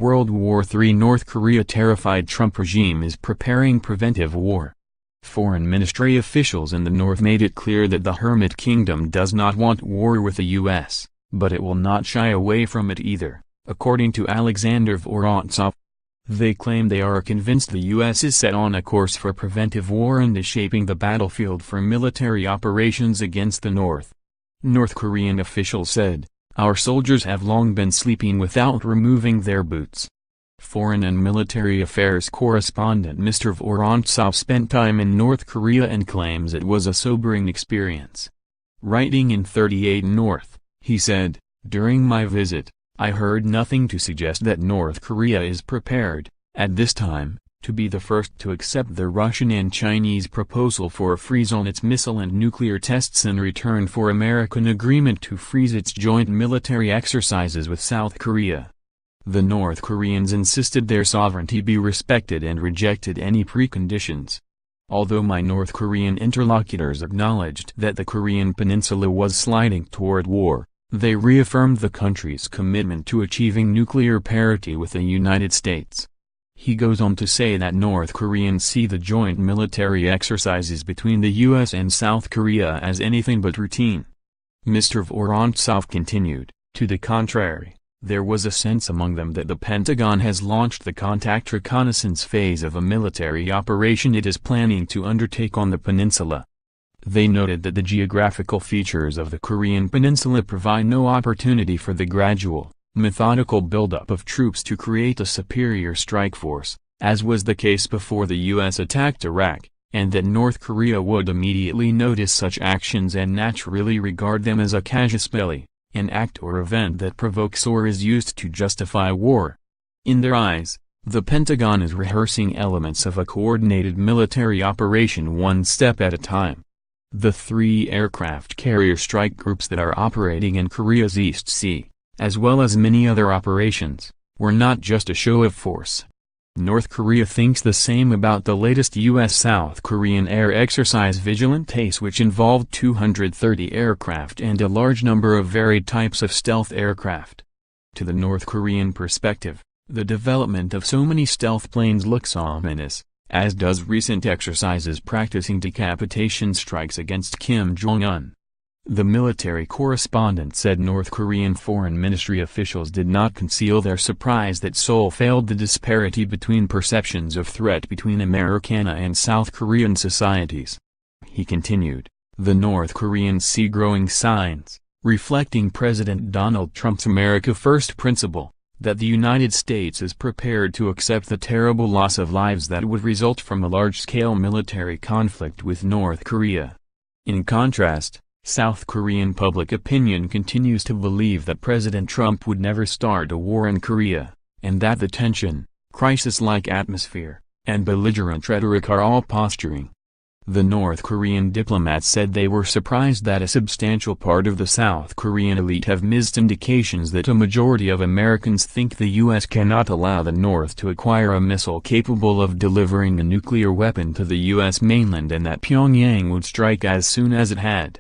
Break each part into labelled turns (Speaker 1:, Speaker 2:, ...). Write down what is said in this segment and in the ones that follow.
Speaker 1: World War III North Korea terrified Trump regime is preparing preventive war. Foreign ministry officials in the North made it clear that the Hermit Kingdom does not want war with the U.S., but it will not shy away from it either, according to Alexander Vorontsov. They claim they are convinced the U.S. is set on a course for preventive war and is shaping the battlefield for military operations against the North. North Korean officials said, "Our soldiers have long been sleeping without removing their boots." Foreign and Military Affairs Correspondent Mr. Vorontsov spent time in North Korea and claims it was a sobering experience. Writing in 38 North, he said, "During my visit, I heard nothing to suggest that North Korea is prepared, at this time, to be the first to accept the Russian and Chinese proposal for a freeze on its missile and nuclear tests in return for American agreement to freeze its joint military exercises with South Korea." The North Koreans insisted their sovereignty be respected and rejected any preconditions. Although my North Korean interlocutors acknowledged that the Korean peninsula was sliding toward war, they reaffirmed the country's commitment to achieving nuclear parity with the United States. He goes on to say that North Koreans see the joint military exercises between the U.S. and South Korea as anything but routine. Mr. Vorontsov continued, "To the contrary, there was a sense among them that the Pentagon has launched the contact reconnaissance phase of a military operation it is planning to undertake on the peninsula." They noted that the geographical features of the Korean peninsula provide no opportunity for the gradual, methodical buildup of troops to create a superior strike force, as was the case before the U.S. attacked Iraq, and that North Korea would immediately notice such actions and naturally regard them as a casus belli, an act or event that provokes or is used to justify war. In their eyes, the Pentagon is rehearsing elements of a coordinated military operation one step at a time. The 3 aircraft carrier strike groups that are operating in Korea's East Sea, as well as many other operations, were not just a show of force. North Korea thinks the same about the latest U.S.-South Korean air exercise Vigilant Ace, which involved 230 aircraft and a large number of varied types of stealth aircraft. To the North Korean perspective, the development of so many stealth planes looks ominous, as does recent exercises practicing decapitation strikes against Kim Jong-un. The military correspondent said North Korean foreign ministry officials did not conceal their surprise that Seoul failed the disparity between perceptions of threat between American and South Korean societies. He continued, "The North Koreans see growing signs, reflecting President Donald Trump's America First principle, that the United States is prepared to accept the terrible loss of lives that would result from a large-scale military conflict with North Korea." In contrast, South Korean public opinion continues to believe that President Trump would never start a war in Korea, and that the tension, crisis-like atmosphere, and belligerent rhetoric are all posturing. The North Korean diplomats said they were surprised that a substantial part of the South Korean elite have missed indications that a majority of Americans think the U.S. cannot allow the North to acquire a missile capable of delivering a nuclear weapon to the U.S. mainland and that Pyongyang would strike as soon as it had.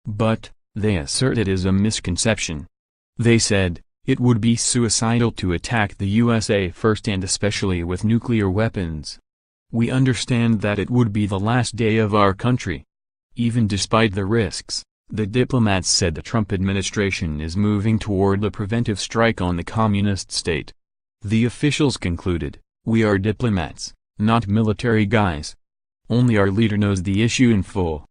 Speaker 1: But, they assert it is a misconception. They said, "It would be suicidal to attack the USA first and especially with nuclear weapons. We understand that it would be the last day of our country." Even despite the risks, the diplomats said the Trump administration is moving toward a preventive strike on the communist state. The officials concluded, "We are diplomats, not military guys. Only our leader knows the issue in full.